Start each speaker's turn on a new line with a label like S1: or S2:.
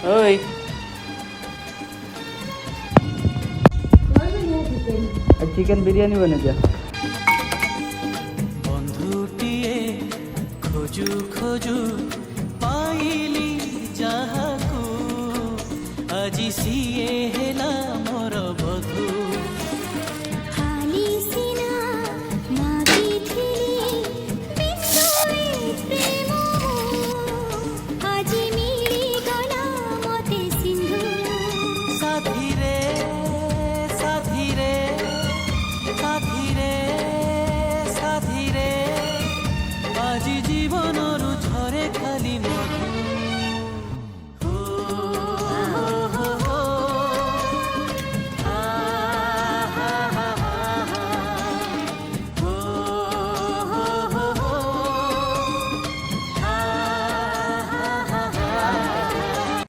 S1: ওই চিকেন বিরিয়ানি বনে যা
S2: বন্ধুটিয়ে খোঁজু খোঁজু পাইলি যাহাকু আজি সিয়ে হেলা